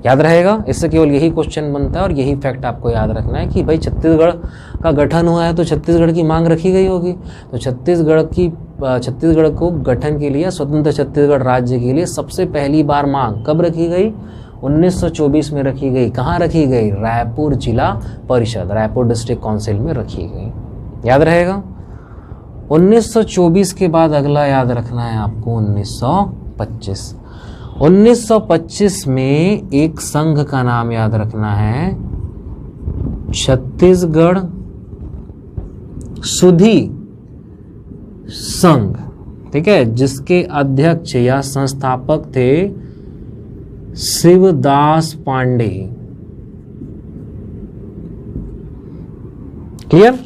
याद रहेगा, इससे केवल यही क्वेश्चन बनता है और यही फैक्ट आपको याद रखना है कि भाई छत्तीसगढ़ का गठन हुआ है तो छत्तीसगढ़ की मांग रखी गई होगी। तो छत्तीसगढ़ को गठन के लिए, स्वतंत्र छत्तीसगढ़ राज्य के लिए सबसे पहली बार मांग कब रखी गई? 1924 में रखी गई। कहाँ रखी गई? रायपुर जिला परिषद, रायपुर डिस्ट्रिक्ट काउंसिल में रखी गई। याद रहेगा। 1924 के बाद अगला याद रखना है आपको 1925। 1925 में एक संघ का नाम याद रखना है, छत्तीसगढ़ सुधी संघ, ठीक है, जिसके अध्यक्ष या संस्थापक थे शिवदास पांडे। क्लियर?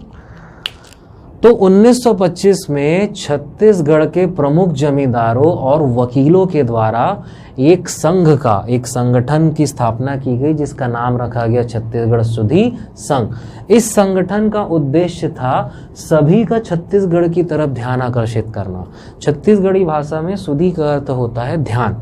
तो 1925 में छत्तीसगढ़ के प्रमुख जमींदारों और वकीलों के द्वारा एक संगठन की स्थापना की गई जिसका नाम रखा गया छत्तीसगढ़ सुधी संघ। इस संगठन का उद्देश्य था सभी का छत्तीसगढ़ की तरफ ध्यान आकर्षित करना। छत्तीसगढ़ी भाषा में सुधी का अर्थ होता है ध्यान।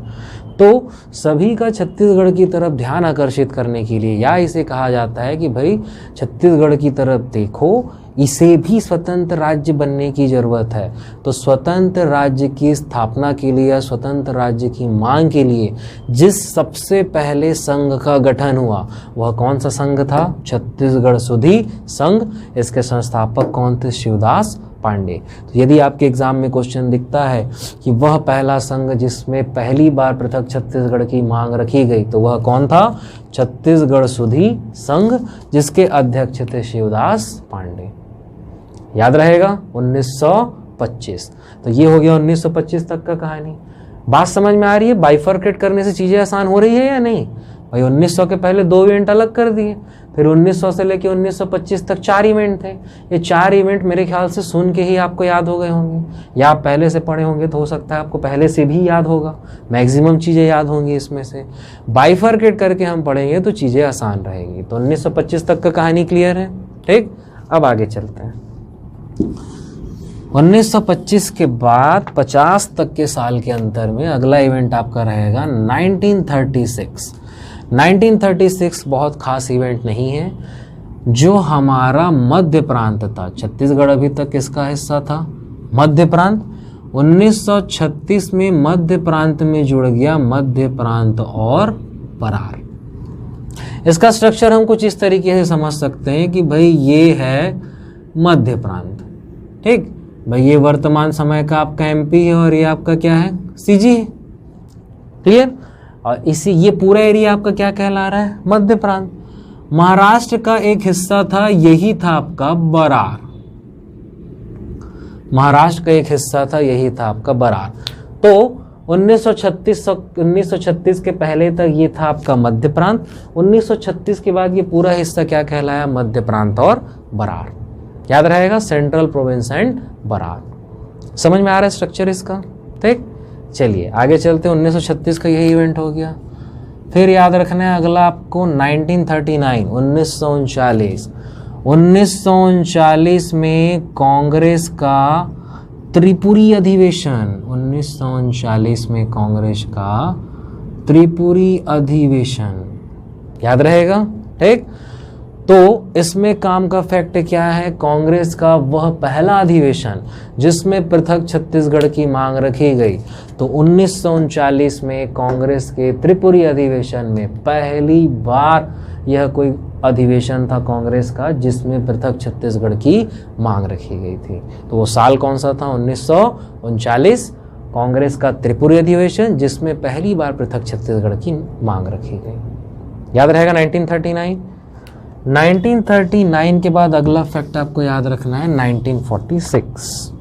तो सभी का छत्तीसगढ़ की तरफ ध्यान आकर्षित करने के लिए, या इसे कहा जाता है कि भाई छत्तीसगढ़ की तरफ देखो, इसे भी स्वतंत्र राज्य बनने की जरूरत है। तो स्वतंत्र राज्य की स्थापना के लिए या स्वतंत्र राज्य की मांग के लिए जिस सबसे पहले संघ का गठन हुआ वह कौन सा संघ था? छत्तीसगढ़ सुधी संघ। इसके संस्थापक कौन थे? शिवदास पांडे। तो यदि आपके एग्जाम में क्वेश्चन दिखता है कि वह पहला संघ जिसमें पहली बार पृथक छत्तीसगढ़ की मांग रखी गई तो वह कौन था? छत्तीसगढ़ सुधी संघ, जिसके अध्यक्ष थे शिवदास पांडे। याद रहेगा 1925। तो ये हो गया 1925 तक का कहानी। बात समझ में आ रही है? बाइफरकेट करने से चीजें आसान हो रही है या नहीं? भाई 1900 के पहले 2 इवेंट अलग कर दिए, फिर 1900 से लेके 1925 तक 4 इवेंट थे। ये 4 इवेंट मेरे ख्याल से सुन के ही आपको याद हो गए होंगे, या आप पहले से पढ़े होंगे तो हो सकता है आपको पहले से भी याद होगा। मैक्सिमम चीज़ें याद होंगी इसमें से। बाइफरकेट करके हम पढ़ेंगे तो चीज़ें आसान रहेगी। तो 1925 तक का कहानी क्लियर है, ठीक। अब आगे चलते हैं। 1925 के बाद 50 तक के साल के अंतर में अगला इवेंट आपका रहेगा 1936। 1936 बहुत खास इवेंट नहीं है। जो हमारा मध्य प्रांत था, छत्तीसगढ़ अभी तक किसका हिस्सा था? मध्य प्रांत। 1936 में मध्य प्रांत में जुड़ गया मध्य प्रांत और बरार। इसका स्ट्रक्चर हम कुछ इस तरीके से समझ सकते हैं कि भाई ये है मध्य प्रांत, ठीक भाई, ये वर्तमान समय का आपका एमपी है और ये आपका क्या है? सीजी है। क्लियर? और इसी ये पूरा एरिया आपका क्या कहला रहा है? मध्य प्रांत। महाराष्ट्र का एक हिस्सा था, यही था आपका बरार। महाराष्ट्र का एक हिस्सा था, यही था आपका बरार। तो 1936 के पहले तक ये था आपका मध्य प्रांत। 1936 के बाद ये पूरा हिस्सा क्या कहलाया? मध्य प्रांत और बरार। याद रहेगा, सेंट्रल प्रोविंस एंड बरार। समझ में आ रहा है स्ट्रक्चर इसका, ठीक। चलिए आगे चलते हैं। 1936 का यही इवेंट हो गया। फिर याद रखना है अगला आपको 1939, 1939। 1939 में कांग्रेस का त्रिपुरी अधिवेशन। 1939 में कांग्रेस का त्रिपुरी अधिवेशन, याद रहेगा, ठीक। तो इसमें काम का फैक्ट क्या है? कांग्रेस का वह पहला अधिवेशन जिसमें पृथक छत्तीसगढ़ की मांग रखी गई। तो 1939 में कांग्रेस के त्रिपुरी अधिवेशन में पहली बार यह कोई अधिवेशन था कांग्रेस का जिसमें पृथक छत्तीसगढ़ की मांग रखी गई थी। तो वो साल कौन सा था? 1939। कांग्रेस का त्रिपुरी अधिवेशन जिसमें पहली बार पृथक छत्तीसगढ़ की मांग रखी गई। याद रहेगा 1939। 1939 के बाद अगला फैक्ट आपको याद रखना है 1946।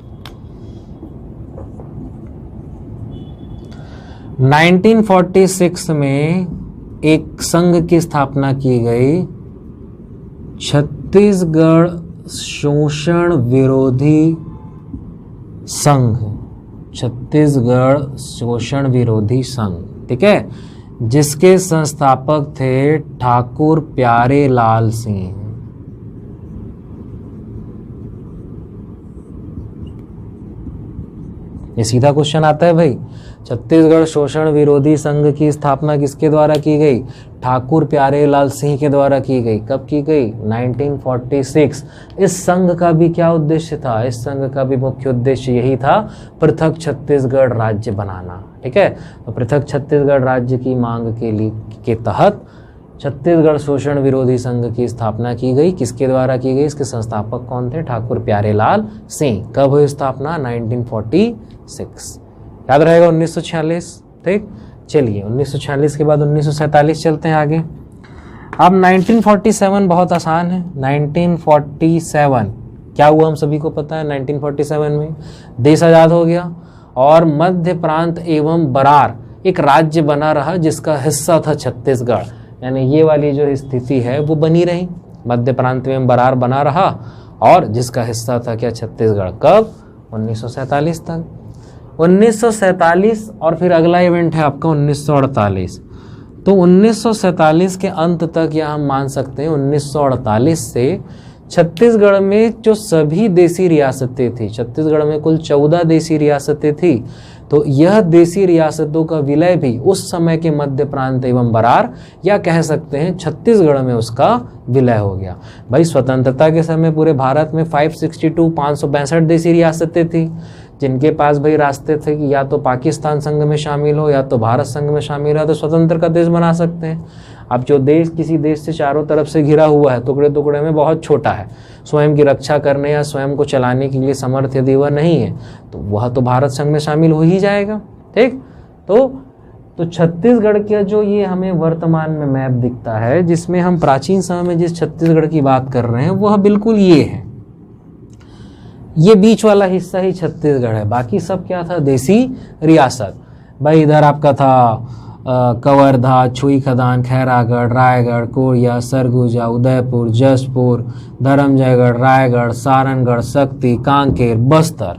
1946 में एक संघ की स्थापना की गई, छत्तीसगढ़ शोषण विरोधी संघ। छत्तीसगढ़ शोषण विरोधी संघ, ठीक है, जिसके संस्थापक थे ठाकुर प्यारे लाल सिंह। ये सीधा क्वेश्चन आता है भाई। छत्तीसगढ़ शोषण विरोधी संघ की स्थापना किसके द्वारा की गई? ठाकुर प्यारे लाल सिंह के द्वारा की गई। कब की गई? 1946। इस संघ का भी क्या उद्देश्य था? इस संघ का भी मुख्य उद्देश्य यही था, पृथक छत्तीसगढ़ राज्य बनाना। ठीक है, तो पृथक छत्तीसगढ़ राज्य की मांग के तहत छत्तीसगढ़ शोषण विरोधी संघ की स्थापना की गई। किसके द्वारा की गई? इसके संस्थापक कौन थे? ठाकुर प्यारे लाल सिंह। कब हुई स्थापना? 1946। याद रहेगा 1946। ठीक, चलिए 1946 के बाद 1947 चलते हैं आगे। अब 1947 बहुत आसान है। 1947 क्या हुआ हम सभी को पता है। 1947 में देश आज़ाद हो गया और मध्य प्रांत एवं बरार एक राज्य बना रहा जिसका हिस्सा था छत्तीसगढ़। यानी ये वाली जो स्थिति है वो बनी रही, मध्य प्रांत एवं बरार बना रहा और जिसका हिस्सा था क्या? छत्तीसगढ़। कब? 1947 तक। 1947 और फिर अगला इवेंट है आपका 1948। तो 1947 के अंत तक या हम मान सकते हैं 1948 से छत्तीसगढ़ में जो सभी देसी रियासतें थी, छत्तीसगढ़ में कुल 14 देसी रियासतें थी, तो यह देसी रियासतों का विलय भी उस समय के मध्य प्रांत एवं बरार या कह सकते हैं छत्तीसगढ़ में उसका विलय हो गया। भाई स्वतंत्रता के समय पूरे भारत में 562 देसी रियासतें थी, जिनके पास भाई रास्ते थे कि या तो पाकिस्तान संघ में शामिल हो या तो भारत संघ में शामिल हो, तो स्वतंत्र का देश बना सकते हैं। अब जो देश किसी देश से चारों तरफ से घिरा हुआ है, टुकड़े टुकड़े में बहुत छोटा है, स्वयं की रक्षा करने या स्वयं को चलाने के लिए समर्थ यदि वह नहीं है, तो वह तो भारत संघ में शामिल हो ही जाएगा। ठीक, तो छत्तीसगढ़ का जो ये हमें वर्तमान में मैप दिखता है, जिसमें हम प्राचीन समय में जिस छत्तीसगढ़ की बात कर रहे हैं वह बिल्कुल ये है। ये बीच वाला हिस्सा ही छत्तीसगढ़ है, बाकी सब क्या था? देसी रियासत। भाई इधर आपका था कवर्धा, छुई खदान, खैरागढ़, रायगढ़, कोरिया, सरगुजा, उदयपुर, जसपुर, धर्मजयगढ़, रायगढ़, सारनगढ़, शक्ति, कांकेर, बस्तर।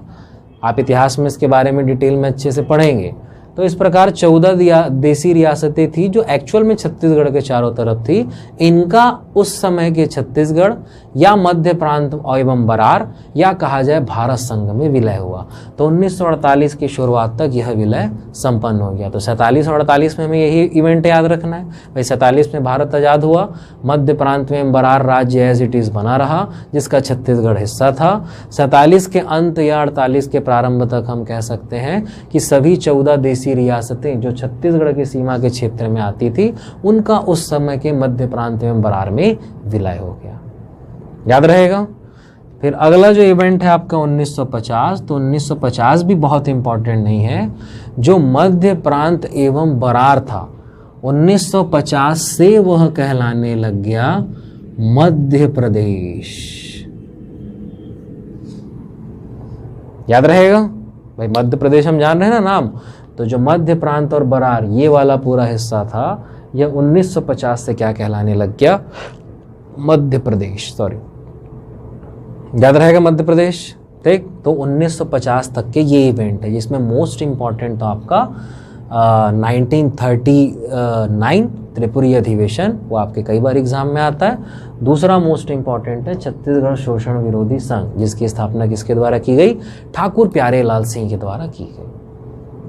आप इतिहास में इसके बारे में डिटेल में अच्छे से पढ़ेंगे। तो इस प्रकार 14 देसी रियासतें थी जो एक्चुअल में छत्तीसगढ़ के चारों तरफ थी। इनका उस समय के छत्तीसगढ़ या मध्य प्रांत एवं बरार या कहा जाए भारत संघ में विलय हुआ। तो 1948 की शुरुआत तक यह विलय संपन्न हो गया। तो 47 और 48 में हमें यही इवेंट याद रखना है। भाई 47 में भारत आज़ाद हुआ, मध्य प्रांत में बरार राज्य एज इट इज़ बना रहा जिसका छत्तीसगढ़ हिस्सा था। 47 के अंत या 48 के प्रारंभ तक हम कह सकते हैं कि सभी 14 देसी रियासतें जो छत्तीसगढ़ की सीमा के क्षेत्र में आती थी, उनका उस समय के मध्य प्रांत एवं बरार में विलय हो गया। याद रहेगा। फिर अगला जो इवेंट है आपका 1950। तो 1950 भी बहुत इंपॉर्टेंट नहीं है। जो मध्य प्रांत एवं बरार था 1950 से वह कहलाने लग गया मध्य प्रदेश। याद रहेगा भाई, मध्य प्रदेश हम जान रहे हैं ना नाम। तो जो मध्य प्रांत और बरार ये वाला पूरा हिस्सा था, यह 1950 से क्या कहलाने लग गया? मध्य प्रदेश। सॉरी, याद रहेगा मध्य प्रदेश। ठीक, तो 1950 तक के ये इवेंट है जिसमें मोस्ट इंपॉर्टेंट तो आपका 1939 त्रिपुरी अधिवेशन, वो आपके कई बार एग्जाम में आता है। दूसरा मोस्ट इंपॉर्टेंट है छत्तीसगढ़ शोषण विरोधी संघ, जिसकी स्थापना किसके द्वारा की गई? ठाकुर प्यारे लाल सिंह के द्वारा की गई।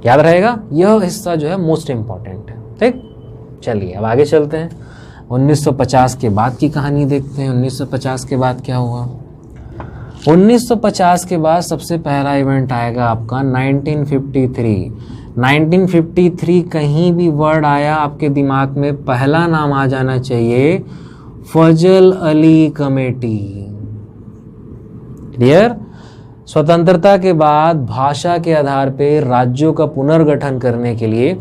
याद रहेगा, यह हिस्सा जो है मोस्ट इंपॉर्टेंट है। ठीक, चलिए अब आगे चलते हैं। 1950 के बाद की कहानी देखते हैं। 1950 के बाद क्या हुआ? 1950 के बाद सबसे पहला इवेंट आएगा आपका 1953। 1953 कहीं भी वर्ड आया आपके दिमाग में पहला नाम आ जाना चाहिए, फजल अली कमेटी। क्लियर? स्वतंत्रता के बाद भाषा के आधार पर राज्यों का पुनर्गठन करने के लिए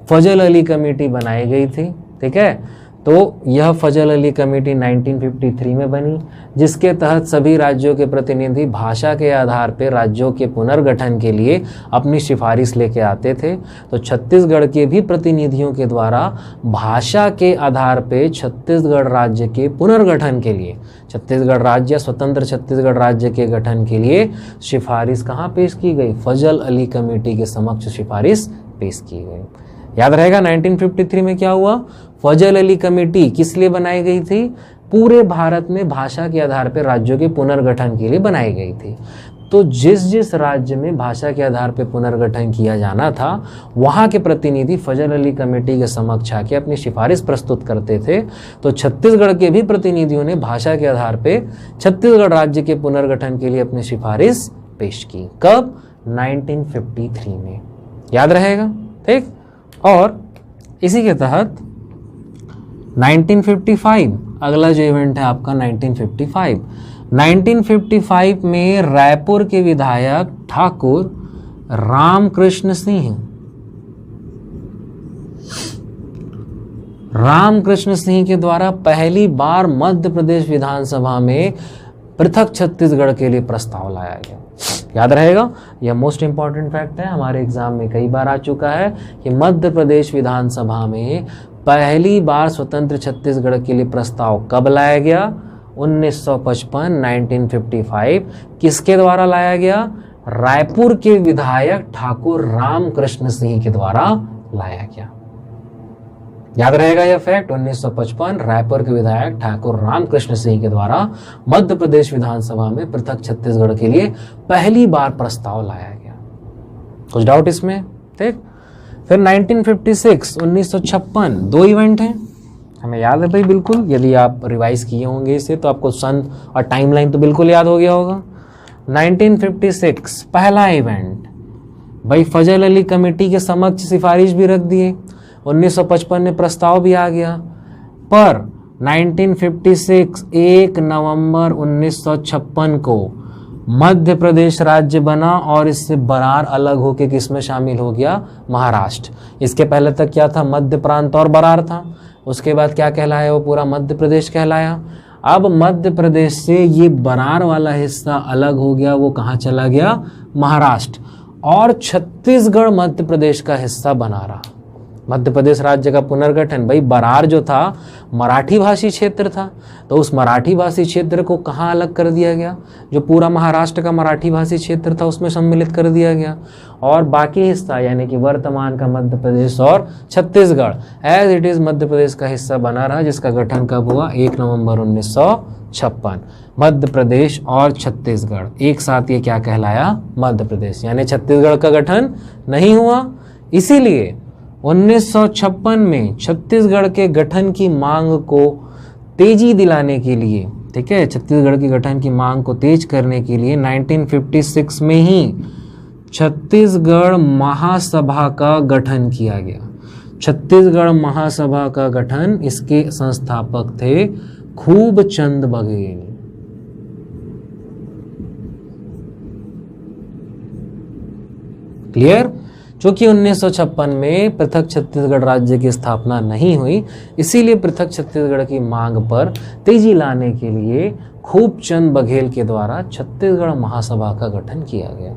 फजल अली कमेटी बनाई गई थी। ठीक है, तो यह फजल अली कमेटी 1953 में बनी, जिसके तहत सभी राज्यों के प्रतिनिधि भाषा के आधार पर राज्यों के पुनर्गठन के लिए अपनी सिफारिश लेके आते थे। तो छत्तीसगढ़ के भी प्रतिनिधियों के द्वारा भाषा के आधार पर छत्तीसगढ़ राज्य के पुनर्गठन के लिए, छत्तीसगढ़ राज्य स्वतंत्र छत्तीसगढ़ राज्य के गठन के लिए सिफारिश कहाँ पेश की गई? फजल अली कमेटी के समक्ष सिफारिश पेश की गई। याद रहेगा 1953 में क्या हुआ? फजल अली कमेटी किस लिए बनाई गई थी? पूरे भारत में भाषा के आधार पर राज्यों के पुनर्गठन के लिए बनाई गई थी। तो जिस जिस राज्य में भाषा के आधार पर पुनर्गठन किया जाना था वहाँ के प्रतिनिधि फजल अली कमेटी के समक्ष आके अपनी सिफारिश प्रस्तुत करते थे। तो छत्तीसगढ़ के भी प्रतिनिधियों ने भाषा के आधार पर छत्तीसगढ़ राज्य के पुनर्गठन के लिए अपनी सिफारिश पेश की। कब? 1953 में। याद रहेगा, ठीक। और इसी के तहत 1955 अगला जो इवेंट है आपका 1955 में रायपुर के विधायक ठाकुर रामकृष्ण सिंह के द्वारा पहली बार मध्य प्रदेश विधानसभा में पृथक छत्तीसगढ़ के लिए प्रस्ताव लाया गया। याद रहेगा, यह मोस्ट इंपॉर्टेंट फैक्ट है, हमारे एग्जाम में कई बार आ चुका है कि मध्य प्रदेश विधानसभा में पहली बार स्वतंत्र छत्तीसगढ़ के लिए प्रस्ताव कब लाया गया? 1955 1955। किसके द्वारा लाया गया? रायपुर के विधायक ठाकुर रामकृष्ण सिंह के द्वारा लाया गया। याद रहेगा यह फैक्ट, 1955 रायपुर के विधायक ठाकुर रामकृष्ण सिंह के द्वारा मध्य प्रदेश विधानसभा में पृथक छत्तीसगढ़ के लिए पहली बार प्रस्ताव लाया गया। कुछ डाउट इसमें? ठीक। फिर 1956 दो इवेंट हैं, हमें याद है भाई बिल्कुल, यदि आप रिवाइज किए होंगे इसे तो आपको सन और टाइमलाइन तो बिल्कुल याद हो गया होगा। 1956 पहला इवेंट भाई फजल अली कमेटी के समक्ष सिफारिश भी रख दिए, 1955 में प्रस्ताव भी आ गया, पर 1956 1 नवंबर 1956 को मध्य प्रदेश राज्य बना और इससे बरार अलग होकर किस में शामिल हो गया? महाराष्ट्र। इसके पहले तक क्या था? मध्य प्रांत और बरार था। उसके बाद क्या कहलाया? वो पूरा मध्य प्रदेश कहलाया। अब मध्य प्रदेश से ये बरार वाला हिस्सा अलग हो गया, वो कहाँ चला गया? महाराष्ट्र। और छत्तीसगढ़ मध्य प्रदेश का हिस्सा बना रहा। मध्य प्रदेश राज्य का पुनर्गठन, भाई बरार जो था मराठी भाषी क्षेत्र था, तो उस मराठी भाषी क्षेत्र को कहाँ अलग कर दिया गया? जो पूरा महाराष्ट्र का मराठी भाषी क्षेत्र था उसमें सम्मिलित कर दिया गया। और बाकी हिस्सा यानी कि वर्तमान का मध्य प्रदेश और Chhattisgarh as it is Madhya Pradesh का हिस्सा बना रहा, जिसका गठन कब हुआ? 1 नवंबर 1956। मध्य प्रदेश और छत्तीसगढ़ एक साथ ये क्या कहलाया? मध्य प्रदेश। यानी छत्तीसगढ़ का गठन नहीं हुआ। इसीलिए 1956 में छत्तीसगढ़ के गठन की मांग को तेजी दिलाने के लिए, ठीक है, छत्तीसगढ़ की गठन की मांग को तेज करने के लिए 1956 में ही छत्तीसगढ़ महासभा का गठन किया गया। छत्तीसगढ़ महासभा का गठन, इसके संस्थापक थे खूबचंद बघेल। क्लियर? चूंकि 1956 में पृथक छत्तीसगढ़ राज्य की स्थापना नहीं हुई, इसीलिए पृथक छत्तीसगढ़ की मांग पर तेजी लाने के लिए खूबचंद बघेल के द्वारा छत्तीसगढ़ महासभा का गठन किया गया।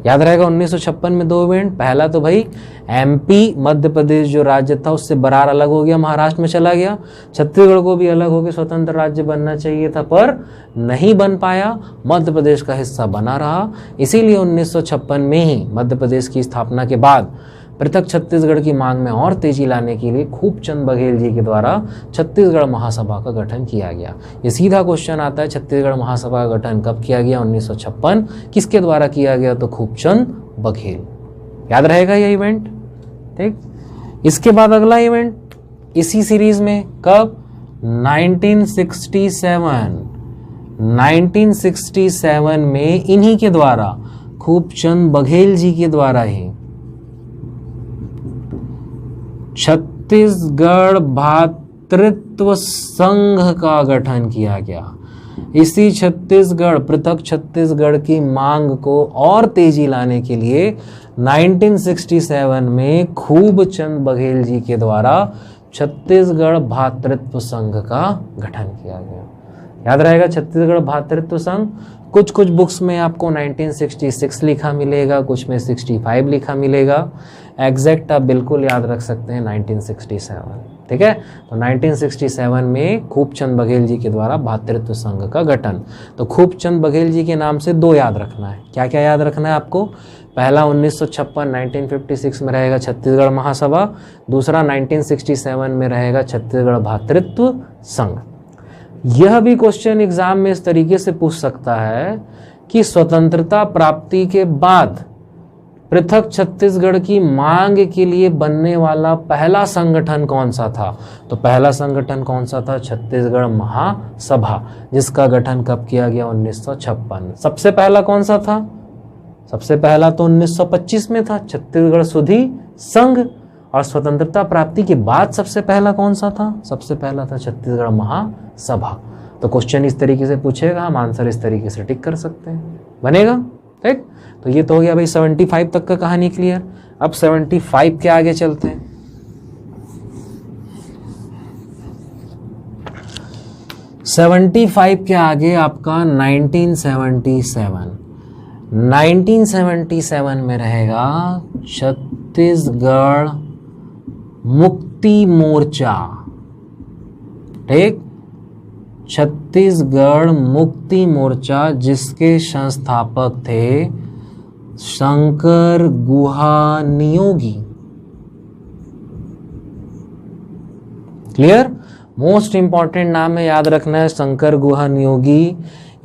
याद रहेगा 1956 में दो इवेंट, पहला तो भाई एमपी मध्य प्रदेश जो राज्य था उससे बरार अलग हो गया, महाराष्ट्र में चला गया। छत्तीसगढ़ को भी अलग होकर स्वतंत्र राज्य बनना चाहिए था पर नहीं बन पाया, मध्य प्रदेश का हिस्सा बना रहा। इसीलिए 1956 में ही मध्य प्रदेश की स्थापना के बाद पृथक छत्तीसगढ़ की मांग में और तेजी लाने के लिए खूबचंद बघेल जी के द्वारा छत्तीसगढ़ महासभा का गठन किया गया। ये सीधा क्वेश्चन आता है, छत्तीसगढ़ महासभा का गठन कब किया गया? 1956। किसके द्वारा किया गया? तो खूबचंद बघेल। याद रहेगा ये इवेंट, ठीक। इसके बाद अगला इवेंट इसी सीरीज में कब? 1967 में इन्हीं के द्वारा, खूबचंद बघेल जी के द्वारा ही छत्तीसगढ़ भातृत्व संघ का गठन किया गया। इसी छत्तीसगढ़, पृथक छत्तीसगढ़ की मांग को और तेजी लाने के लिए 1967 में खूबचंद बघेल जी के द्वारा छत्तीसगढ़ भातृत्व संघ का गठन किया गया। याद रहेगा छत्तीसगढ़ भातृत्व संघ। कुछ कुछ बुक्स में आपको 1966 लिखा मिलेगा, कुछ में 65 लिखा मिलेगा। एग्जैक्ट आप बिल्कुल याद रख सकते हैं 1967, ठीक है। तो 1967 में खूबचंद बघेल जी के द्वारा भातृत्व संघ का गठन। तो खूबचंद बघेल जी के नाम से दो याद रखना है। क्या क्या याद रखना है आपको? पहला 1956 में रहेगा छत्तीसगढ़ महासभा, दूसरा 1967 में रहेगा छत्तीसगढ़ भातृत्व संघ। यह भी क्वेश्चन एग्जाम में इस तरीके से पूछ सकता है कि स्वतंत्रता प्राप्ति के बाद पृथक छत्तीसगढ़ की मांग के लिए बनने वाला पहला संगठन कौन सा था? तो पहला संगठन कौन सा था? छत्तीसगढ़ महासभा, जिसका गठन कब किया गया? 1956। सबसे पहला कौन सा था? सबसे पहला तो 1925 में था, छत्तीसगढ़ सुधी संघ। और स्वतंत्रता प्राप्ति के बाद सबसे पहला कौन सा था? सबसे पहला था छत्तीसगढ़ महासभा। तो क्वेश्चन इस तरीके से पूछेगा, हम आंसर इस तरीके से टिक कर सकते हैं, बनेगा। ठीक, तो ये तो हो गया भाई 75 तक का कहानी क्लियर। अब 75 के आगे चलते हैं। के आगे आपका 1977 में रहेगा छत्तीसगढ़ मुक्ति मोर्चा। ठीक, छत्तीसगढ़ मुक्ति मोर्चा, जिसके संस्थापक थे शंकर गुहा नियोगी। क्लियर, मोस्ट इंपॉर्टेंट नाम है, याद रखना है, शंकर गुहा नियोगी।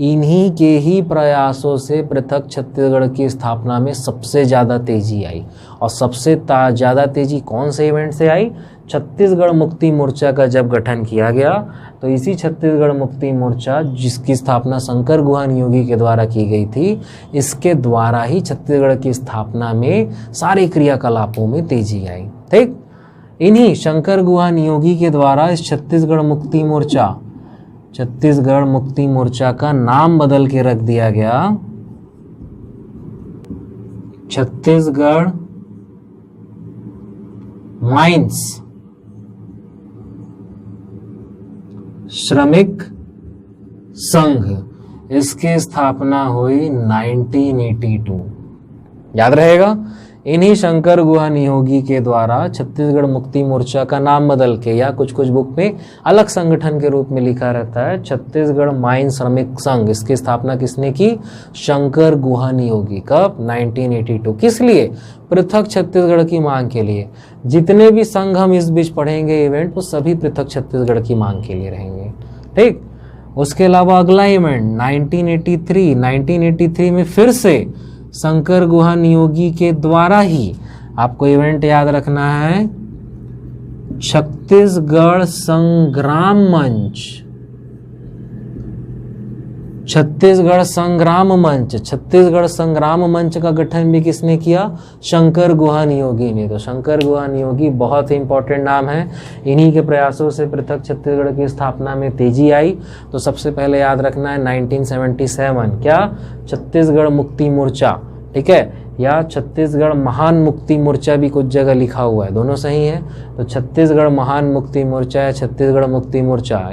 इन्हीं के ही प्रयासों से पृथक छत्तीसगढ़ की स्थापना में सबसे ज़्यादा तेजी आई। और सबसे ज़्यादा तेजी कौन से इवेंट से आई? छत्तीसगढ़ मुक्ति मोर्चा का जब गठन किया गया, तो इसी छत्तीसगढ़ मुक्ति मोर्चा, जिसकी स्थापना शंकर गुहा नियोगी के द्वारा की गई थी, इसके द्वारा ही छत्तीसगढ़ की स्थापना में सारे क्रियाकलापों में तेजी आई। ठीक, इन्हीं शंकर गुहा नियोगी के द्वारा इस छत्तीसगढ़ मुक्ति मोर्चा का नाम बदल के रख दिया गया छत्तीसगढ़ माइंस श्रमिक संघ। इसकी स्थापना हुई 1982, याद रहेगा। इन्हीं शंकर गुहा नियोगी के द्वारा छत्तीसगढ़ मुक्ति मोर्चा का नाम बदल के, या कुछ कुछ बुक में अलग संगठन के रूप में लिखा रहता है, छत्तीसगढ़ माइन श्रमिक संघ। इसकी स्थापना किसने की? शंकर गुहा नियोगी। कब? 1982। किस लिए? पृथक छत्तीसगढ़ की मांग के लिए। जितने भी संघ हम इस बीच पढ़ेंगे इवेंट, वो सभी पृथक छत्तीसगढ़ की मांग के लिए रहेंगे। ठीक, उसके अलावा अगला इवेंट 1983 में फिर से शंकर गुहा नियोगी के द्वारा ही, आपको इवेंट याद रखना है, छत्तीसगढ़ संग्राम मंच। छत्तीसगढ़ संग्राम मंच का गठन भी किसने किया? शंकर गुहा नियोगी ने। तो शंकर गुहा नियोगी बहुत ही इंपॉर्टेंट नाम है। इन्हीं के प्रयासों से पृथक छत्तीसगढ़ की स्थापना में तेजी आई। तो सबसे पहले याद रखना है 1977, क्या? छत्तीसगढ़ मुक्ति मोर्चा। ठीक है, या छत्तीसगढ़ महान मुक्ति मोर्चा भी कुछ जगह लिखा हुआ है, दोनों सही है। तो छत्तीसगढ़ महान मुक्ति मोर्चा है छत्तीसगढ़ मुक्ति मोर्चा।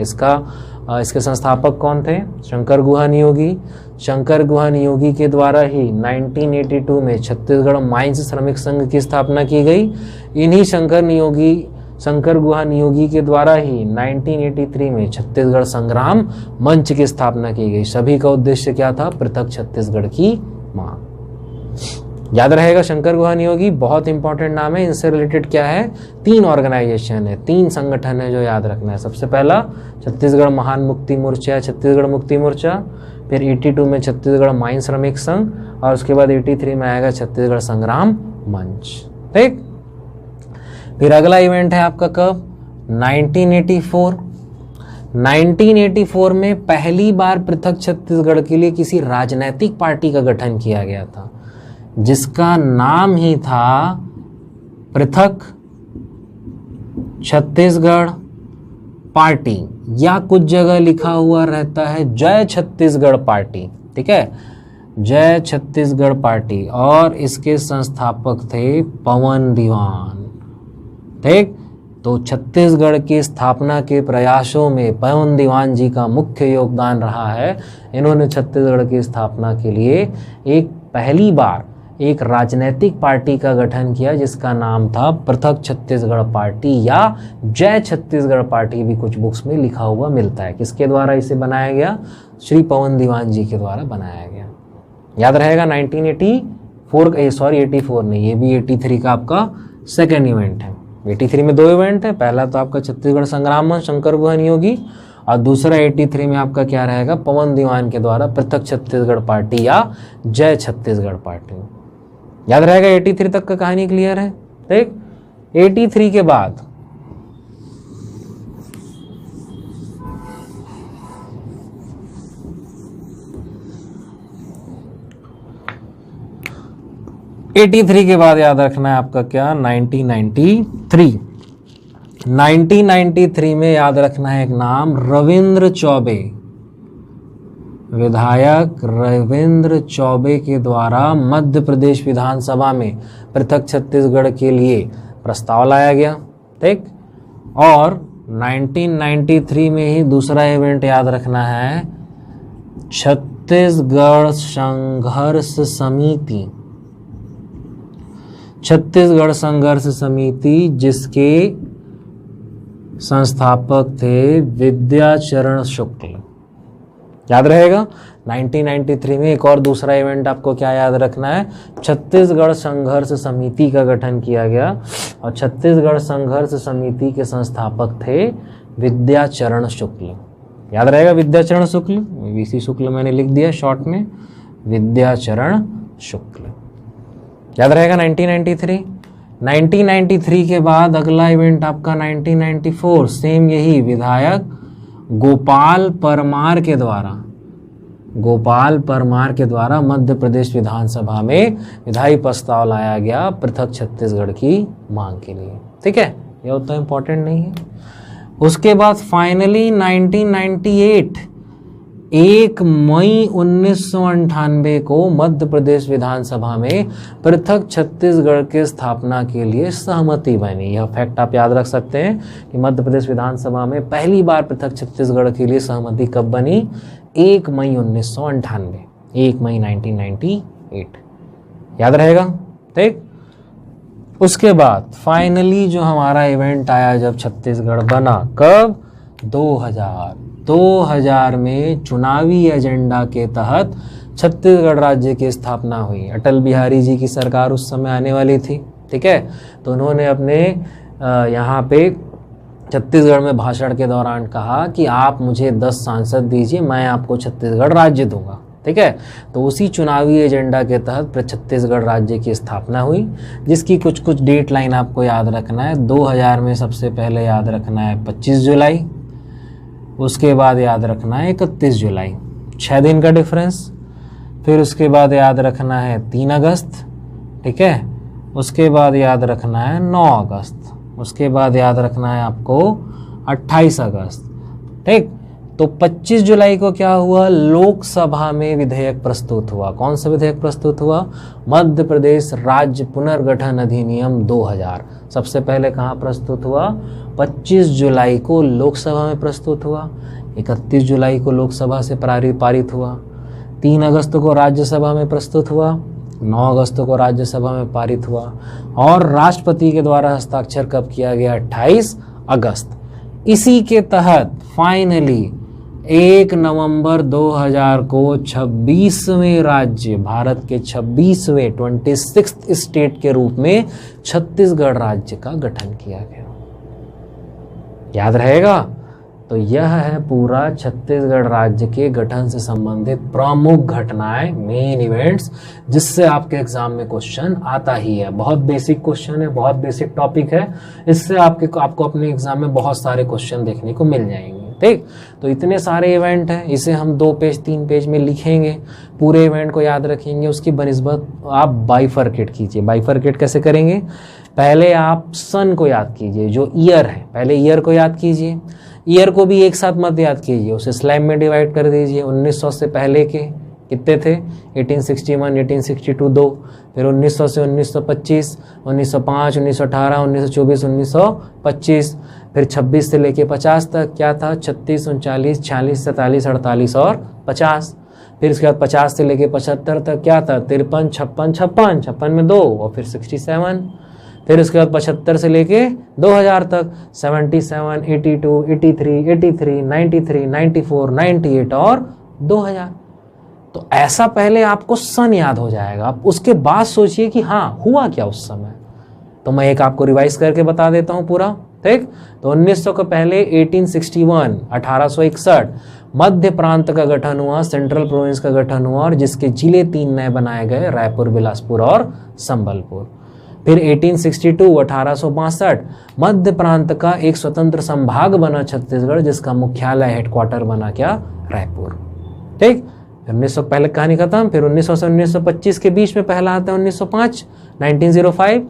इसके संस्थापक कौन थे? शंकर गुहा नियोगी। शंकर गुहा नियोगी के द्वारा ही 1982 में छत्तीसगढ़ माइंस श्रमिक संघ की स्थापना की गई। इन्हीं शंकर गुहा नियोगी के द्वारा ही 1983 में छत्तीसगढ़ संग्राम मंच की स्थापना की गई। सभी का उद्देश्य क्या था? पृथक छत्तीसगढ़ की मांग। याद रहेगा, शंकर गुहा नियोगी बहुत इंपॉर्टेंट नाम है। इनसे रिलेटेड क्या है? 3 ऑर्गेनाइजेशन है, 3 संगठन है जो याद रखना है। सबसे पहला छत्तीसगढ़ महान मुक्ति मोर्चा है, छत्तीसगढ़ मुक्ति मोर्चा। फिर 82 में छत्तीसगढ़ माइन श्रमिक संघ, और उसके बाद 83 में आएगा छत्तीसगढ़ संग्राम मंच। ठीक, फिर अगला इवेंट है आपका कब? 1984 में पहली बार पृथक छत्तीसगढ़ के लिए किसी राजनीतिक पार्टी का गठन किया गया था, जिसका नाम ही था पृथक छत्तीसगढ़ पार्टी, या कुछ जगह लिखा हुआ रहता है जय छत्तीसगढ़ पार्टी। ठीक है, जय छत्तीसगढ़ पार्टी। और इसके संस्थापक थे पवन दीवान। ठीक, तो छत्तीसगढ़ की स्थापना के प्रयासों में पवन दीवान जी का मुख्य योगदान रहा है। इन्होंने छत्तीसगढ़ की स्थापना के लिए पहली बार एक राजनीतिक पार्टी का गठन किया, जिसका नाम था पृथक छत्तीसगढ़ पार्टी, या जय छत्तीसगढ़ पार्टी भी कुछ बुक्स में लिखा हुआ मिलता है। किसके द्वारा इसे बनाया गया? श्री पवन दीवान जी के द्वारा बनाया गया। याद रहेगा 84 नहीं, ये भी 83 का आपका सेकेंड इवेंट है। 83 में 2 इवेंट है। पहला तो आपका छत्तीसगढ़ संग्राम मंच शंकर गुहा नियोगी, और दूसरा 83 में आपका क्या रहेगा, पवन दीवान के द्वारा पृथक छत्तीसगढ़ पार्टी या जय छत्तीसगढ़ पार्टी। याद रहेगा 83 तक का कहानी क्लियर है। देख 83 के बाद 83 के बाद याद रखना है आपका क्या, 1993। 1993 में याद रखना है एक नाम, रविंद्र चौबे। विधायक रविंद्र चौबे के द्वारा मध्य प्रदेश विधानसभा में पृथक छत्तीसगढ़ के लिए प्रस्ताव लाया गया। ठीक, और 1993 में ही दूसरा इवेंट याद रखना है, छत्तीसगढ़ संघर्ष समिति। छत्तीसगढ़ संघर्ष समिति जिसके संस्थापक थे विद्याचरण शुक्ल। याद रहेगा 1993 में एक और दूसरा इवेंट आपको क्या याद रखना है, छत्तीसगढ़ संघर्ष समिति का गठन किया गया और छत्तीसगढ़ संघर्ष समिति के संस्थापक थे विद्याचरण शुक्ल। याद रहेगा विद्याचरण शुक्ल, वीसी शुक्ल मैंने लिख दिया शॉर्ट में, विद्याचरण शुक्ल। याद रहेगा 1993। 1993 के बाद अगला इवेंट आपका 1994, सेम यही, विधायक गोपाल परमार के द्वारा मध्य प्रदेश विधानसभा में विधायी प्रस्ताव लाया गया पृथक छत्तीसगढ़ की मांग के लिए। ठीक है, ये उतना इंपॉर्टेंट नहीं है। उसके बाद फाइनली 1998, 1 मई 1998 को मध्य प्रदेश विधानसभा में पृथक छत्तीसगढ़ के स्थापना के लिए सहमति बनी। यह फैक्ट आप याद रख सकते हैं कि मध्य प्रदेश विधानसभा में पहली बार पृथक छत्तीसगढ़ के लिए सहमति कब बनी, 1 मई 1998, 1 मई 1998। याद रहेगा। ठीक, उसके बाद फाइनली जो हमारा इवेंट आया जब छत्तीसगढ़ बना, कब, 2000 में चुनावी एजेंडा के तहत छत्तीसगढ़ राज्य की स्थापना हुई। अटल बिहारी जी की सरकार उस समय आने वाली थी। ठीक है, तो उन्होंने अपने यहाँ पे छत्तीसगढ़ में भाषण के दौरान कहा कि आप मुझे 10 सांसद दीजिए, मैं आपको छत्तीसगढ़ राज्य दूंगा। ठीक है, तो उसी चुनावी एजेंडा के तहत छत्तीसगढ़ राज्य की स्थापना हुई, जिसकी कुछ डेट लाइन आपको याद रखना है। 2000 में सबसे पहले याद रखना है 25 जुलाई, उसके बाद याद रखना है 31 जुलाई, 6 दिन का डिफरेंस। फिर उसके बाद याद रखना है 3 अगस्त। ठीक है, उसके बाद याद रखना है 9 अगस्त, उसके बाद याद रखना है आपको 28 अगस्त। ठीक, तो 25 जुलाई को क्या हुआ, लोकसभा में विधेयक प्रस्तुत हुआ। कौन सा विधेयक प्रस्तुत हुआ, मध्य प्रदेश राज्य पुनर्गठन अधिनियम 2000। सबसे पहले कहाँ प्रस्तुत हुआ, 25 जुलाई को लोकसभा में प्रस्तुत हुआ, 31 जुलाई को लोकसभा से पारित हुआ, 3 अगस्त को राज्यसभा में प्रस्तुत हुआ, 9 अगस्त को राज्यसभा में पारित हुआ और राष्ट्रपति के द्वारा हस्ताक्षर कब किया गया, 28 अगस्त। इसी के तहत फाइनली 1 नवंबर 2000 को 26वें राज्य, भारत के 26वें 26th स्टेट के रूप में छत्तीसगढ़ राज्य का गठन किया गया। याद रहेगा। तो यह है पूरा छत्तीसगढ़ राज्य के गठन से संबंधित प्रमुख घटनाएं, मेन इवेंट्स, जिससे आपके एग्जाम में क्वेश्चन आता ही है। बहुत बेसिक क्वेश्चन है, बहुत बेसिक टॉपिक है, इससे आपको अपने एग्जाम में बहुत सारे क्वेश्चन देखने को मिल जाएंगे। ठीक, तो इतने सारे इवेंट हैं, इसे हम 2 पेज 3 पेज में लिखेंगे, पूरे इवेंट को याद रखेंगे, उसकी बनिस्बत आप बाइफरकेट कीजिए। बाइफरकेट कैसे करेंगे, पहले आप सन को याद कीजिए, जो ईयर है, पहले ईयर को याद कीजिए। ईयर को भी एक साथ मत याद कीजिए, उसे स्लैब में डिवाइड कर दीजिए। 1900 से पहले के कितने थे, 1861, 1862 2, फिर 1900 से 1925, 1905, 1918, 1924, 1925, फिर 26 से लेके 50 तक क्या था, 36, 39, 46, 47, 48 और 50। फिर उसके बाद 50 से लेके 75 तक क्या था, 53, 56, 56 में 2 और फिर 67। फिर उसके बाद 75 से लेके 2000 तक 77, 82, 83, 83, 93, 94, 98 और 2000। तो ऐसा पहले आपको सन याद हो जाएगा। आप उसके बाद सोचिए कि हाँ हुआ क्या उस समय। तो मैं एक आपको रिवाइज करके बता देता हूँ पूरा। ठीक। तो 1900 के पहले 1861 1861 मध्य प्रांत का गठन हुआ, सेंट्रल प्रोविंस का गठन हुआ और जिसके जिले 3 नए बनाए गए, रायपुर, बिलासपुर और संबलपुर। फिर 1862 1862 मध्य प्रांत का एक स्वतंत्र संभाग बना छत्तीसगढ़, जिसका मुख्यालय हेडक्वार्टर बना क्या, रायपुर। ठीक। 1900 पहले कहानी खत्म। फिर 1900 से 1925 के बीच में पहला आता है 1905 1905।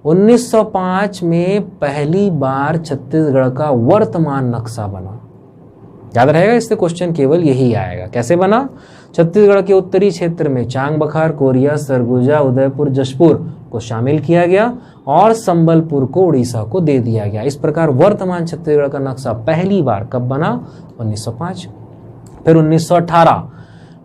1905 में पहली बार छत्तीसगढ़ का वर्तमान नक्शा बना। याद रहेगा, इससे क्वेश्चन केवल यही आएगा। कैसे बना? छत्तीसगढ़ के उत्तरी क्षेत्र में चांग बखार, कोरिया, सरगुजा, उदयपुर, जशपुर को शामिल किया गया और संबलपुर को उड़ीसा को दे दिया गया। इस प्रकार वर्तमान छत्तीसगढ़ का नक्शा पहली बार कब बना? 1905। फिर 1918,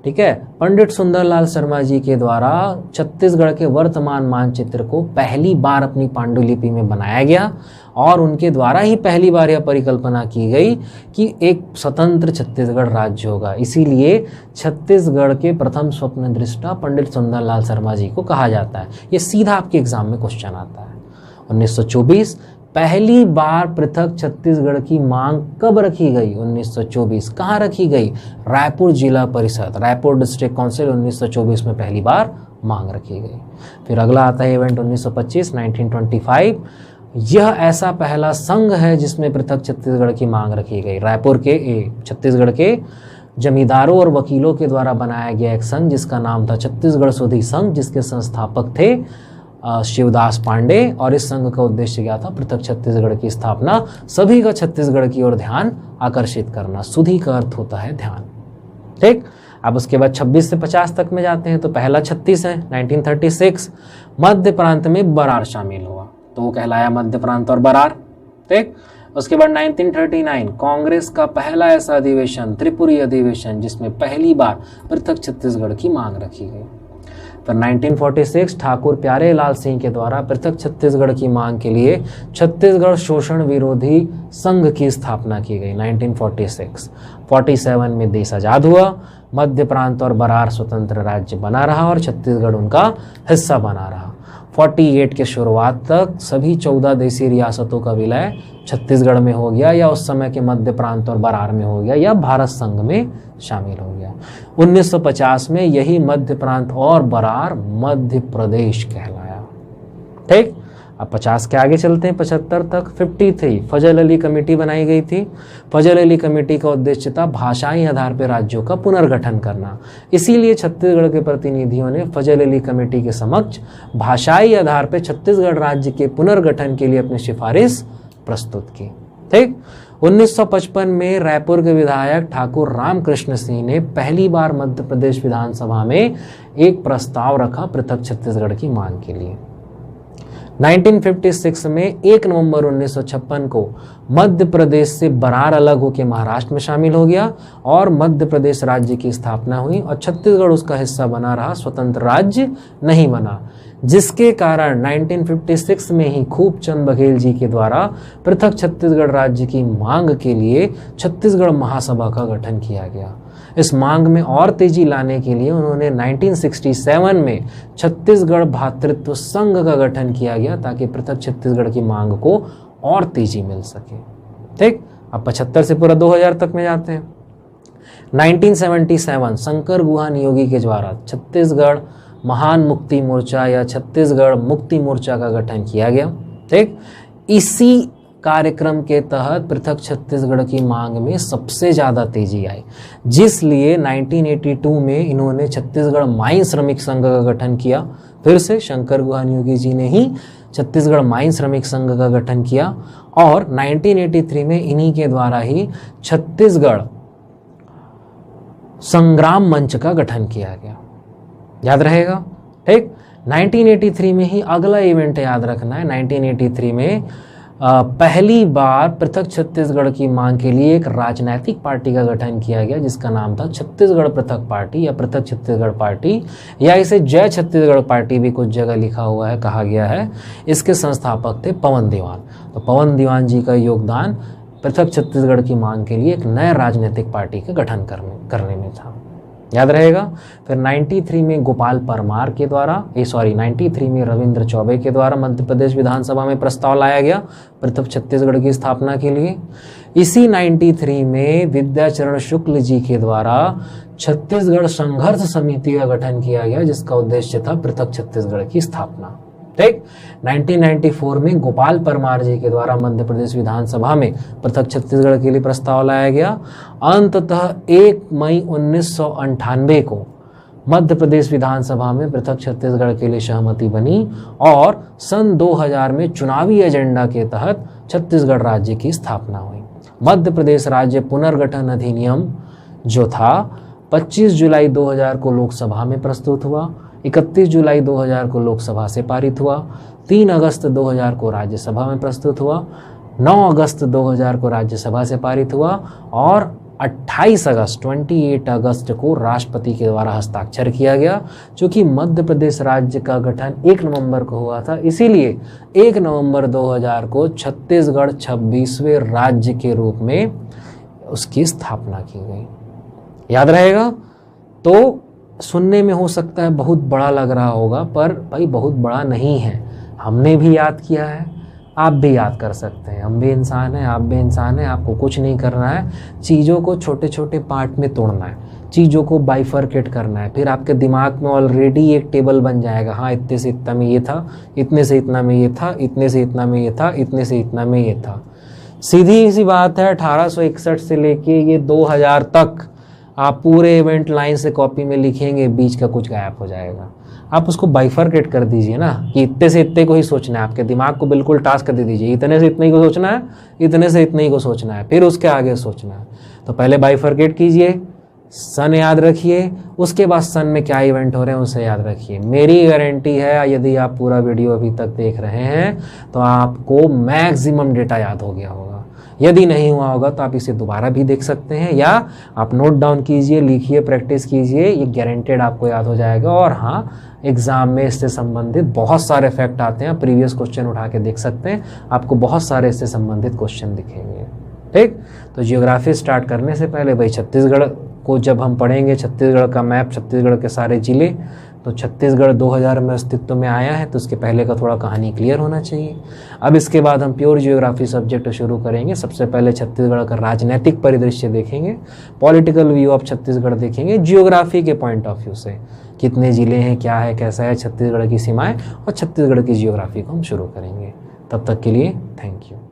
ठीक है, पंडित सुंदरलाल शर्मा जी के द्वारा छत्तीसगढ़ के वर्तमान मानचित्र को पहली बार अपनी पांडुलिपि में बनाया गया और उनके द्वारा ही पहली बार यह परिकल्पना की गई कि एक स्वतंत्र छत्तीसगढ़ राज्य होगा। इसीलिए छत्तीसगढ़ के प्रथम स्वप्न दृष्टा पंडित सुंदरलाल शर्मा जी को कहा जाता है। ये सीधा आपके एग्जाम में क्वेश्चन आता है। 1924 पहली बार पृथक छत्तीसगढ़ की मांग कब रखी गई? 1924। कहाँ रखी गई? रायपुर जिला परिषद, रायपुर डिस्ट्रिक्ट काउंसिल 1924 में पहली बार मांग रखी गई। फिर अगला आता है इवेंट 1925 1925। यह ऐसा पहला संघ है जिसमें पृथक छत्तीसगढ़ की मांग रखी गई। रायपुर के छत्तीसगढ़ के जमींदारों और वकीलों के द्वारा बनाया गया एक संघ जिसका नाम था छत्तीसगढ़ शोधी संघ, जिसके संस्थापक थे शिवदास पांडे। और इस संघ का उद्देश्य क्या था? पृथक छत्तीसगढ़ की स्थापना, सभी का छत्तीसगढ़ की ओर ध्यान आकर्षित करना। सुधी का अर्थ होता है ध्यान। ठीक। अब उसके बाद 26 से 50 तक में जाते हैं। तो पहला 36 है 1936, मध्य प्रांत में बरार शामिल हुआ, तो वो कहलाया मध्य प्रांत और बरार। ठीक। उसके बाद 1939 कांग्रेस का पहला ऐसा अधिवेशन, त्रिपुरी अधिवेशन, जिसमें पहली बार पृथक छत्तीसगढ़ की मांग रखी गई। फिर 1946 ठाकुर प्यारे लाल सिंह के द्वारा पृथक छत्तीसगढ़ की मांग के लिए छत्तीसगढ़ शोषण विरोधी संघ की स्थापना की गई। 1946 47 में देश आजाद हुआ, मध्य प्रांत और बरार स्वतंत्र राज्य बना रहा और छत्तीसगढ़ उनका हिस्सा बना रहा। 48 के शुरुआत तक सभी 14 देशी रियासतों का विलय छत्तीसगढ़ में हो गया, या उस समय के मध्य प्रांत और बरार में हो गया, या भारत संघ में शामिल हो गया। 1950 में यही मध्य प्रांत और बरार मध्य प्रदेश कहलाया। ठीक। अब 50 के आगे चलते हैं 75 तक। 53 फजल अली कमेटी बनाई गई थी। फजल अली कमेटी का उद्देश्य था भाषाई आधार पर राज्यों का पुनर्गठन करना। इसीलिए छत्तीसगढ़ के प्रतिनिधियों ने फजल अली कमेटी के समक्ष भाषाई आधार पर छत्तीसगढ़ राज्य के पुनर्गठन के लिए अपनी सिफारिश प्रस्तुत की। ठीक। 1955 में रायपुर के विधायक ठाकुर रामकृष्ण सिंह ने पहली बार मध्य प्रदेश विधानसभा में एक प्रस्ताव रखा पृथक छत्तीसगढ़ की मांग के लिए। 1956 में 1 नवंबर 1956 को मध्य प्रदेश से बरार अलग होकर महाराष्ट्र में शामिल हो गया और मध्य प्रदेश राज्य की स्थापना हुई और छत्तीसगढ़ उसका हिस्सा बना रहा, स्वतंत्र राज्य नहीं बना, जिसके कारण 1956 में ही खूबचंद बघेल जी के द्वारा पृथक छत्तीसगढ़ राज्य की मांग के लिए छत्तीसगढ़ महासभा का गठन किया गया। इस मांग में और तेजी लाने के लिए उन्होंने 1967 में छत्तीसगढ़ भातृत्व संघ का गठन किया गया ताकि पृथक छत्तीसगढ़ की मांग को और तेजी मिल सके। ठीक। अब 75 से पूरा 2000 तक में जाते हैं। 1977 शंकर गुहा नियोगी के द्वारा छत्तीसगढ़ महान मुक्ति मोर्चा या छत्तीसगढ़ मुक्ति मोर्चा का गठन किया गया। ठीक। इसी कार्यक्रम के तहत पृथक छत्तीसगढ़ की मांग में सबसे ज़्यादा तेजी आई, जिसलिए 1982 में इन्होंने छत्तीसगढ़ माइन श्रमिक संघ का गठन किया। फिर से शंकर गुहा नियोगी जी ने ही छत्तीसगढ़ माइन श्रमिक संघ का गठन किया और 1983 में इन्हीं के द्वारा ही छत्तीसगढ़ संग्राम मंच का गठन किया गया। याद रहेगा। ठीक। 1983 में ही अगला इवेंट याद रखना है। 1983 में पहली बार पृथक छत्तीसगढ़ की मांग के लिए एक राजनीतिक पार्टी का गठन किया गया जिसका नाम था छत्तीसगढ़ पृथक पार्टी या पृथक छत्तीसगढ़ पार्टी, या इसे जय छत्तीसगढ़ पार्टी भी कुछ जगह लिखा हुआ है, कहा गया है। इसके संस्थापक थे पवन दीवान। तो पवन दीवान जी का योगदान पृथक छत्तीसगढ़ की मांग के लिए एक नए राजनीतिक पार्टी का गठन करने में था। याद रहेगा। फिर 93 में गोपाल परमार के द्वारा 93 में रविंद्र चौबे के द्वारा मध्य प्रदेश विधानसभा में प्रस्ताव लाया गया पृथक छत्तीसगढ़ की स्थापना के लिए। इसी 93 में विद्याचरण शुक्ल जी के द्वारा छत्तीसगढ़ संघर्ष समिति का गठन किया गया, जिसका उद्देश्य था पृथक छत्तीसगढ़ की स्थापना। ठीक। 1994 में गोपाल परमार जी के द्वारा मध्य प्रदेश विधानसभा में पृथक छत्तीसगढ़ के लिए प्रस्ताव लाया गया। अंततः 1 मई 1998 को मध्य प्रदेश विधानसभा में पृथक छत्तीसगढ़ के लिए सहमति बनी और सन 2000 में चुनावी एजेंडा के तहत छत्तीसगढ़ राज्य की स्थापना हुई। मध्य प्रदेश राज्य पुनर्गठन अधिनियम जो था 25 जुलाई 2000 को लोकसभा में प्रस्तुत हुआ, 31 जुलाई 2000 को लोकसभा से पारित हुआ, 3 अगस्त 2000 को राज्यसभा में प्रस्तुत हुआ, 9 अगस्त 2000 को राज्यसभा से पारित हुआ और 28 अगस्त को राष्ट्रपति के द्वारा हस्ताक्षर किया गया। चूँकि मध्य प्रदेश राज्य का गठन 1 नवंबर को हुआ था, इसीलिए 1 नवंबर 2000 को छत्तीसगढ़ 26वें राज्य के रूप में उसकी स्थापना की गई। याद रहेगा। तो सुनने में हो सकता है बहुत बड़ा लग रहा होगा, पर भाई बहुत बड़ा नहीं है। हमने भी याद किया है, आप भी याद कर सकते हैं। हम भी इंसान हैं, आप भी इंसान हैं। आपको कुछ नहीं करना है, चीज़ों को छोटे छोटे पार्ट में तोड़ना है, चीज़ों को बाइफरकेट करना है। फिर आपके दिमाग में ऑलरेडी एक टेबल बन जाएगा। हाँ, इतने से इतना में ये था, इतने से इतना में ये था, इतने से इतना में ये था, इतने से इतना में ये था। सीधी सी बात है, 1861 से लेके ये 2000 तक आप पूरे इवेंट लाइन से कॉपी में लिखेंगे, बीच का कुछ गायब हो जाएगा। आप उसको बाइफरकेट कर दीजिए ना कि इतने से इतने को ही सोचना है। आपके दिमाग को बिल्कुल टास्क दे दीजिए, इतने से इतने ही को सोचना है, इतने से इतने ही को सोचना है, फिर उसके आगे सोचना है। तो पहले बाइफरकेट कीजिए, सन याद रखिए, उसके बाद सन में क्या इवेंट हो रहे हैं उसे याद रखिए। मेरी गारंटी है यदि आप पूरा वीडियो अभी तक देख रहे हैं तो आपको मैक्सिमम डेटा याद हो गया होगा। यदि नहीं हुआ होगा तो आप इसे दोबारा भी देख सकते हैं, या आप नोट डाउन कीजिए, लिखिए, प्रैक्टिस कीजिए, ये गारंटेड आपको याद हो जाएगा। और हाँ, एग्जाम में इससे संबंधित बहुत सारे फैक्ट आते हैं, प्रीवियस क्वेश्चन उठा के देख सकते हैं, आपको बहुत सारे इससे संबंधित क्वेश्चन दिखेंगे। ठीक। तो जियोग्राफी स्टार्ट करने से पहले भाई छत्तीसगढ़ को जब हम पढ़ेंगे, छत्तीसगढ़ का मैप, छत्तीसगढ़ के सारे जिले, तो छत्तीसगढ़ 2000 में अस्तित्व में आया है, तो उसके पहले का थोड़ा कहानी क्लियर होना चाहिए। अब इसके बाद हम प्योर जियोग्राफी सब्जेक्ट शुरू करेंगे। सबसे पहले छत्तीसगढ़ का राजनीतिक परिदृश्य देखेंगे, पॉलिटिकल व्यू ऑफ छत्तीसगढ़ देखेंगे, जियोग्राफी के पॉइंट ऑफ व्यू से कितने ज़िले हैं, क्या है, कैसा है छत्तीसगढ़ की सीमाएँ, और छत्तीसगढ़ की जियोग्राफी को हम शुरू करेंगे। तब तक के लिए थैंक यू।